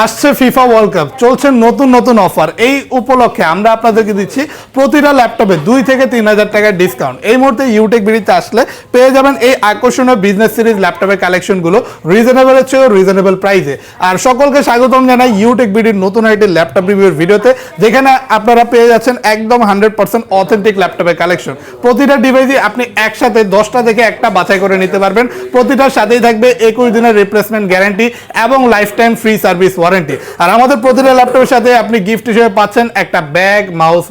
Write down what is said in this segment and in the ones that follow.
আসছে FIFA world cup, চলছে নতুন নতুন অফার। এই উপলক্ষে আমরা আপনাদেরকে দিচ্ছি প্রতিটা ল্যাপটপে 2 থেকে 3,000 টাকার ডিসকাউন্ট। এই মুহূর্তে ইউটেকবিডিতে আসলে পেয়ে যাবেন এই আকর্ষণীয় বিজনেস সিরিজ ল্যাপটপের কালেকশনগুলো রিজনেবলের চেয়েও রিজনেবল প্রাইসে। আর সকলকে স্বাগতম জানাই ইউটেকবিডির নতুন একটি ল্যাপটপ রিভিউর ভিডিওতে, যেখানে আপনারা পেয়ে যাচ্ছেন একদম 100% অথেন্টিক ল্যাপটপের কালেকশন। প্রতিটা ডিভাইসই আপনি একসাথে 10টা থেকে একটা বাছাই করে নিতে পারবেন। প্রতিটার সাথেই থাকবে 21 দিনের রিপ্লেসমেন্ট গ্যারান্টি এবং life time free service warranty. আর আমাদের প্রতিটা ল্যাপটপের সাথে আপনি গিফট হিসেবে পাচ্ছেন একটা ব্যাগ,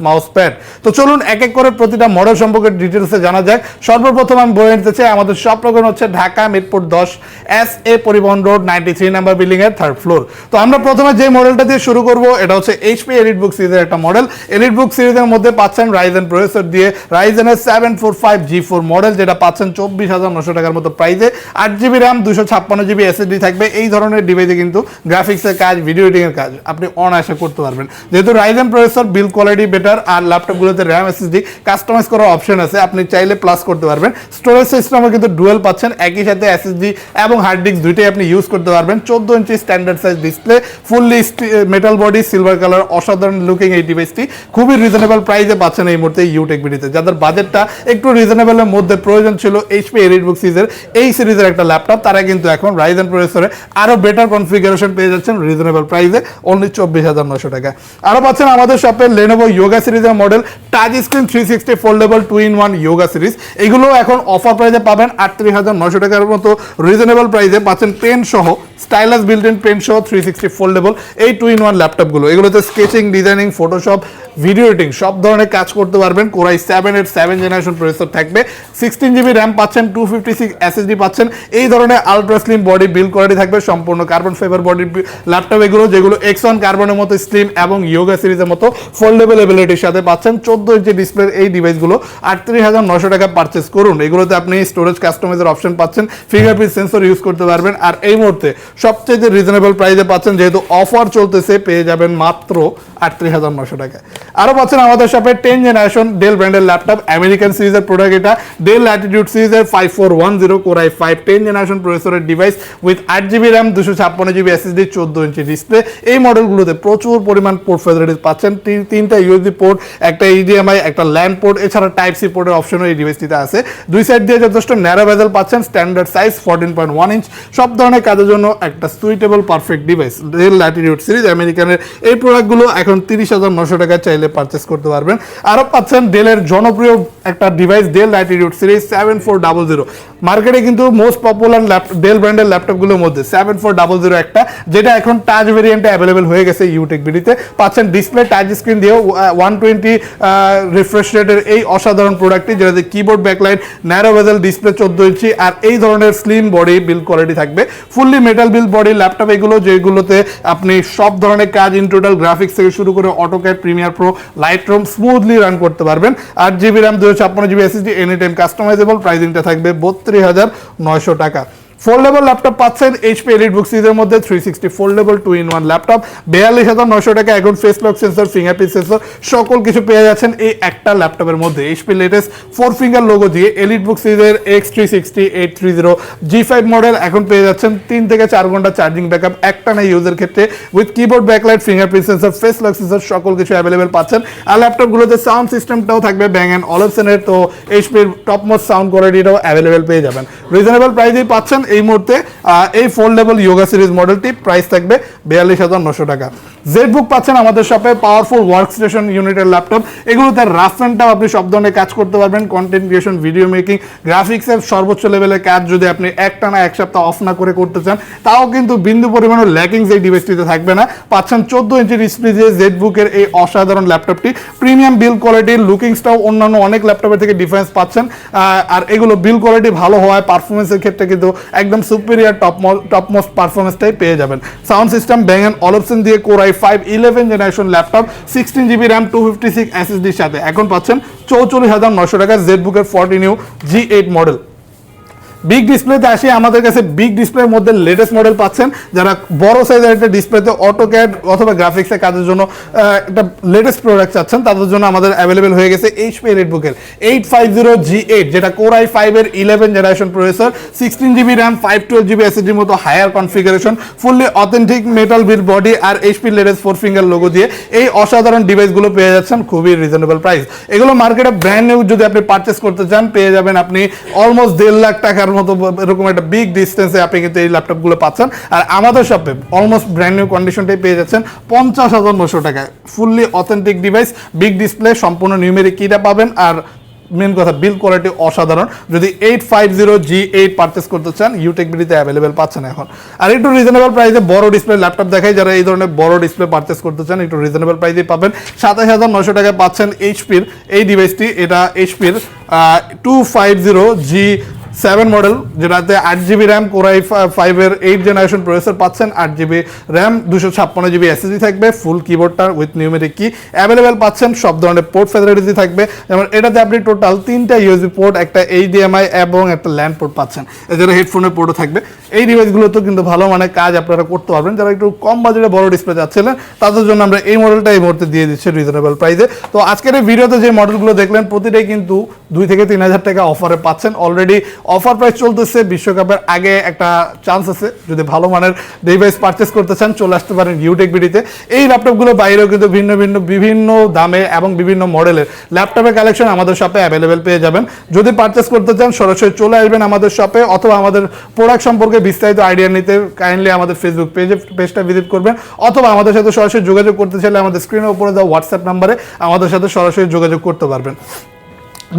মাউস প্যাড। তো চলুন এক এক করে প্রতিটা মডেল সম্পর্কে ডিটেলসে জানা যাক। সর্বপ্রথম আমি বলে নিতে চাই, আমাদের সব প্রোগ্রাম হচ্ছে ঢাকা মিরপুর 10 SA পরিবহন রোড 93 নাম্বার বিল্ডিং এর 3rd ফ্লোর। তো আমরা প্রথমে যে মডেলটা দিয়ে শুরু করব, এটা হচ্ছে HP এলিটবুক সিরিজের একটা মডেল। এলিটবুক সিরিজের মধ্যে পাচ্ছেন রাইজেন প্রসেসর দিয়ে রাইজেনের 745G4 মডেল, যেটা পাচ্ছেন 24,900 টাকার মতো প্রাইসে। 8GB RAM 256GB SSD থাকবে। এই ধরনের ডিভাইসে কিন্তু গ্রাফিক্সের কাজ, ভিডিও এডিটিং এর কাজ আপনি অনায়াসে করতে পারবেন। যেহেতু Ryzen processor, build quality better, আর ল্যাপটপগুলোতে RAM SSD কাস্টমাইজ করার অপশন আছে, আপনি চাইলে প্লাস করতে পারবেন। স্টোরেজ সিস্টেমও কিন্তু ডুয়েল পাচ্ছেন, একই সাথে SSD এবং হার্ড ডিস্ক দুইটাই আপনি ইউজ করতে পারবেন। 14 inch standard size display, fully metal body, silver colour, অসাধারণ লুকিং এই ডিভাইসটি খুবই রিজনেবল প্রাইসে পাচ্ছেন এই মুহূর্তে ইউটেকবিডিতে। যাদের বাজেটটা একটু রিজনেবলের মধ্যে প্রয়োজন ছিল HP এলিটবুক সিরিজের এই সিরিজের একটা ল্যাপটপ, তারা কিন্তু এখন রাইজেন প্রসেসরে আরো বেটার কনফিগারেশন পেয়ে যাচ্ছেন রিজনেবল প্রাইসে, অনলি 24,900 টাকা। আরো পাচ্ছেন আমাদের শপে Lenovo Yoga সিরিজের model, touch screen 360 foldable 2-in-1 Yoga series. এগুলো এখন অফার প্রাইসে পাবেন 38,900 টাকার মতো রিজনেবল প্রাইসে পাচ্ছেন। পেন সহ, স্টাইলাস বিল্ট ইন পেন সহ 360 ফোল্ডেবল এই 2-in-1 ল্যাপটপগুলো। এগুলোতে sketching, designing, Photoshop, video editing সব ধরনের কাজ করতে পারবেন। কোরাই 7 এর 7 জেনারেশন প্রসেসর থাকবে। 16GB RAM পাচ্ছেন, 256 SSD পাচ্ছেন। এই ধরনের ultra slim body build quality থাকবে, সম্পূর্ণ কার্বন ফাইবার বডি ল্যাপটপ এগুলো, যেগুলো X1 কার্বনের মতো স্লিম এবং ইয়োগা সিরিজের মতো ফোল্ডেবল এবিলিটির সাথে পাচ্ছেন। 14 ইঞ্চি ডিসপ্লের এই ডিভাইসগুলো 38,900 টাকা পারচেস করুন। এগুলোতে আপনি স্টোরেজ কাস্টমাইজের অপশন পাচ্ছেন, ফিঙ্গারপ্রিন্ট সেন্সর ইউজ করতে পারবেন। আর এই মুহূর্তে সবচেয়ে রিজনেবল প্রাইসে পাচ্ছেন, যেহেতু অফার চলতেছে, পেয়ে যাবেন মাত্র 38,900 টাকা। আরো পাচ্ছেন আমাদের শপে 10 জেনারেশন ডেল ব্র্যান্ডের ল্যাপটপ, আমেরিকান সিরিজের প্রোডাক্ট এটা, ডেল ল্যাটিটিউড সিরিজের 5410 কোরাই 5 10 জেনারেশন প্রসেসরের device with 8GB RAM 256GB SSD 14 inch display. এই মডেলগুলোতে প্রচুর পরিমাণ পোর্ট ফ্যাসিলিটিস পাচ্ছেন, 3টা USB পোর্ট, একটা HDMI, একটা ল্যান পোর্ট, এছাড়া টাইপ সি পোর্টের অপশনও এই ডিভাইসটিতে আছে। দুই সাইড দিয়ে যথেষ্ট ন্যারো বেজেল পাচ্ছেন, স্ট্যান্ডার্ড সাইজ 14.1 ইঞ্চ। সব ধরনের কাজের জন্য একটা suitable perfect device. Dell Latitude series আমেরিকানের এই প্রোডাক্টগুলো এখন 30,900 টাকা চাইলে পারচেস করতে পারবেন। আরো পাচ্ছেন ডেলের জনপ্রিয় একটা ডিভাইস, ডেল ল্যাটিটিউড সিরিজ 7400। মার্কেটে কিন্তু মোস্ট পপুলার ডেল ব্র্যান্ডের ল্যাপটপগুলোর মধ্যে 7400 একটা, যেটা এখন টাচ ভেরিয়েন্টে অ্যাভেলেবল হয়ে গেছে ইউটেকবিডিতে। পাচ্ছেন ডিসপ্লে টাচ স্ক্রিন দিয়েও 120 রিফ্রেশ রেটের এই অসাধারণ প্রোডাক্টটি, যেটাতে কিবোর্ড ব্যাকলাইট, ন্যারো বেজেল ডিসপ্লে 14 ইঞ্চি, আর এই ধরনের স্লিম বডি বিল্ড কোয়ালিটি থাকবে। Fully metal build body laptop এগুলো, যেগুলোতে আপনি সব ধরনের কাজ, ইন টোটাল গ্রাফিক্স থেকে শুরু করে AutoCAD, Premiere Pro, Lightroom smoothly run করতে পারবেন। 8GB RAM 256GB SSD, any time customizable. প্রাইসিংটা থাকবে 32,900 টাকা। ফোল্ডেবল ল্যাপটপ পাচ্ছেন HP এলিটবুক সিরিজের মধ্যে 360 ফোল্ডেবল 2-in-1 ল্যাপটপ, 42,900 টাকা। এখন face lock sensor, fingerprint sensor সকল কিছু পেয়ে যাচ্ছেন এই একটা ল্যাপটপের মধ্যে। HP লেটেস্ট 4 ফিঙ্গার লোগো দিয়ে এলিটবুক সিরিজের X360 830 G5 মডেল এখন পেয়ে যাচ্ছেন 3 থেকে 4 ঘন্টা চার্জিং ব্যাকআপ একটানা ইউজের ক্ষেত্রে, with keyboard backlight, fingerprint sensor, face lock sensor সকল কিছু অ্যাভেলেবেল পাচ্ছেন। আর ল্যাপটপগুলোতে সাউন্ড সিস্টেমটাও থাকবে ব্যাং অ্যান্ড অলিপসনের, তো HP-র টপ মোস্ট সাউন্ড কোয়ালিটিটাও অ্যাভেলেবেল পেয়ে যাবেন। রিজনেবল প্রাইসেই পাচ্ছেন এই মুহূর্তে এই ফোল্ডেবল ইয়োগা সিরিজ মডেলটি। প্রাইস থাকবে 42,900 টাকা। জেডবুক পাচ্ছেন আমাদের শপে, পাওয়ারফুল ওয়ার্ক স্টেশন ইউনিটের ল্যাপটপ। এগুলোতে রাফ-এন্ডটাও আপনি সব ধরনের কাজ করতে পারবেন, কন্টেন্ট ক্রিয়েশন, ভিডিও মেকিং, গ্রাফিক্সের সর্বোচ্চ লেভেলের কাজ যদি আপনি একটানা এক সপ্তাহ অফ না করে করতে চান, তাও কিন্তু বিন্দু পরিমাণও ল্যাকিংস এই ডিভাইসটিতে থাকবে না। পাচ্ছেন 14 ইঞ্চি ডিসপ্লে দিয়ে জেডবুকের এই অসাধারণ ল্যাপটপটি। প্রিমিয়াম বিল্ড কোয়ালিটির, লুকিংসটাও অন্যান্য অনেক ল্যাপটপের থেকে ডিফারেন্স পাচ্ছেন। আর এগুলো বিল্ড কোয়ালিটি ভালো হওয়ায় পারফরমেন্সের ক্ষেত্রে কিন্তু একদম সুপিরিয়ার টপ মোস্ট পারফরমেন্সটাই পেয়ে যাবেন। সাউন্ড সিস্টেম ব্যাং অ্যান্ড অলিপসন দিয়ে core i 5 11 generation laptop, 16GB RAM 256 SSD এর সাথে এখন পাচ্ছেন 44,900 টাকা। জেডবুকের 14U G8 মডেল। বিগ ডিসপ্লেতে আসি, আমাদের কাছে বিগ ডিসপ্লের মধ্যে লেটেস্ট মডেল পাচ্ছেন। যারা বড় সাইজের একটা ডিসপ্লেতে অটোক্যাড অথবা গ্রাফিক্সের কাজের জন্য একটা লেটেস্ট প্রোডাক্ট চাচ্ছেন, তাদের জন্য আমাদের অ্যাভেলেবেল হয়ে গেছে এইচপি রেডবুকের 850G8, যেটা কোর i5 এর 11 generation processor, 16GB RAM, 512GB এসএসডির মতো higher configuration, fully authentic metal build body আর এইচপি লেটেস্ট 4 ফিঙ্গার লোগো দিয়ে এই অসাধারণ ডিভাইসগুলো পেয়ে যাচ্ছেন খুবই রিজনেবল প্রাইস। এগুলো মার্কেটে ব্র্যান্ড নিউ যদি আপনি পারচেস করতে চান পেয়ে যাবেন আপনি অলমোস্ট 1.5 লাখ টাকার মতো, এরকম একটা বিগ ডিস্টেন্সে আপনি কিন্তু এই ল্যাপটপগুলো পাচ্ছেন। আর আমাদের শপে অলমোস্ট ব্র্যান্ড নিউ কন্ডিশনটাই পেয়ে যাচ্ছেন 50,900 টাকায়। Fully authentic device, big display, সম্পূর্ণ নিউমেরিক কিটা পাবেন, আর মেন কথা বিল্ড কোয়ালিটি অসাধারণ। যদি 850G8 পারচেস করতে চান ইউটেকবিডিতে অ্যাভেলেবেল পাচ্ছেন এখন। আর একটু রিজনেবল প্রাইসে বড় ডিসপ্লে ল্যাপটপ দেখাই, যারা এই ধরনের বড় ডিসপ্লে পারচেস করতে চান একটু রিজনেবল প্রাইসে পাবেন। 27,900 টাকায় পাচ্ছেন এইচপির এই ডিভাইসটি। এটা এইচপির 250G7 মডেল, যেটাতে 8GB র্যাম, কোর i5 এর 8 জেনারেশন প্রসেসর পাচ্ছেন, 8GB র্যাম, 256GB এসএসডি থাকবে, ফুল কিবোর্ডটা উইথ নিউমেরিক কি অ্যাভেলেবেল পাচ্ছেন। সব ধরনের পোর্ট ফ্যাসিলিটি থাকবে, যেমন এটাতে আপনি টোটাল 3টা ইউএসবি পোর্ট, একটা HDMI এবং একটা ল্যান্ড পোর্ট পাচ্ছেন। এছাড়া হেডফোনের পোর্টও থাকবে। এই ডিভাইসগুলোতে কিন্তু ভালো মানে কাজ আপনারা করতে পারবেন। যারা একটু কম বাজেটে বড় ডিসপ্লে যাচ্ছিলেন তাদের জন্য আমরা এই মডেলটা এই মুহূর্তে দিয়ে দিচ্ছি রিজনেবল প্রাইসে। তো আজকের এই ভিডিওতে যে মডেলগুলো দেখলেন প্রতিটাই কিন্তু 2 থেকে 3,000 টাকা অফারে পাচ্ছেন। অলরেডি অফার প্রাইস চলতেছে, বিশ্বকাপের আগে একটা চান্স আছে। যদি ভালো মানের ডিভাইস পারচেস করতে চান চলে আসতে পারেন ইউটেকবিডিতে। এই ল্যাপটপগুলো বাইরেও কিন্তু বিভিন্ন দামে এবং বিভিন্ন মডেলের ল্যাপটপের কালেকশন আমাদের শপে অ্যাভেলেবেল পেয়ে যাবেন। যদি পারচেস করতে চান সরাসরি চলে আসবেন আমাদের শপে, অথবা আমাদের প্রোডাক্ট সম্পর্কে বিস্তারিত আইডিয়া নিতে কাইন্ডলি আমাদের ফেসবুক পেজটা ভিজিট করবেন, অথবা আমাদের সাথে সরাসরি যোগাযোগ করতে চাইলে আমাদের স্ক্রিনের উপরে দেওয়া হোয়াটসঅ্যাপ নাম্বারে আমাদের সাথে সরাসরি যোগাযোগ করতে পারবেন।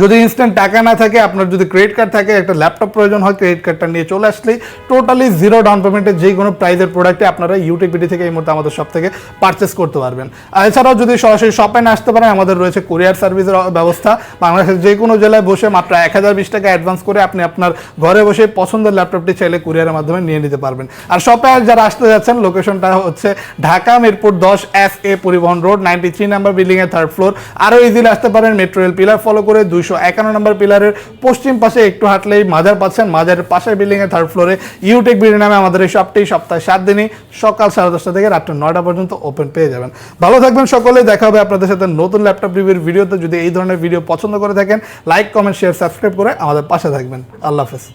যদি ইনস্ট্যান্ট টাকা না থাকে, আপনার যদি ক্রেডিট কার্ড থাকে, একটা ল্যাপটপ প্রয়োজন হয়, ক্রেডিট কার্ডটা নিয়ে চলে আসলেই টোটালি 0 ডাউন পেমেন্টে যে কোনো প্রাইজের প্রোডাক্টে আপনারা ইউটেকবিডি থেকে এই মুহূর্তে আমাদের শপ থেকে পারচেস করতে পারবেন। আর এছাড়াও যদি সরাসরি শপে না আসতে পারেন, আমাদের রয়েছে কুরিয়ার সার্ভিসের ব্যবস্থা। বাংলাদেশের যে কোনো জেলায় বসে মাত্র 1020 টাকা অ্যাডভান্স করে আপনি আপনার ঘরে বসে পছন্দের ল্যাপটপটি চাইলে কুরিয়ারের মাধ্যমে নিয়ে নিতে পারবেন। আর শপে যারা আসতে যাচ্ছেন লোকেশনটা হচ্ছে ঢাকা মিরপুর 10 SA পরিবহন রোড 93 নাম্বার বিল্ডিং এর 3rd ফ্লোর। আরও ইজিলি আসতে পারেন মেট্রো রেল পিলার ফলো করে 251 নম্বর পিলারের পশ্চিম পাশে একটু হাঁটলেই মাজার পাচ্ছেন। মাজারের পাশের বিল্ডিং এর 3rd ফ্লোরে ইউটেকবিডি নামে আমাদের এই শপটি সপ্তাহে 7 দিনই সকাল 10:30 থেকে রাত 9টা পর্যন্ত ওপেন পেয়ে যাবেন। ভালো থাকবেন সকলে, দেখা হবে আপনাদের সাথে নতুন ল্যাপটপ রিভিউর ভিডিওতে। যদি এই ধরনের ভিডিও পছন্দ করে থাকেন লাইক, কমেন্ট, শেয়ার, সাবস্ক্রাইব করে আমাদের পাশে থাকবেন। আল্লাহ হাফেজ।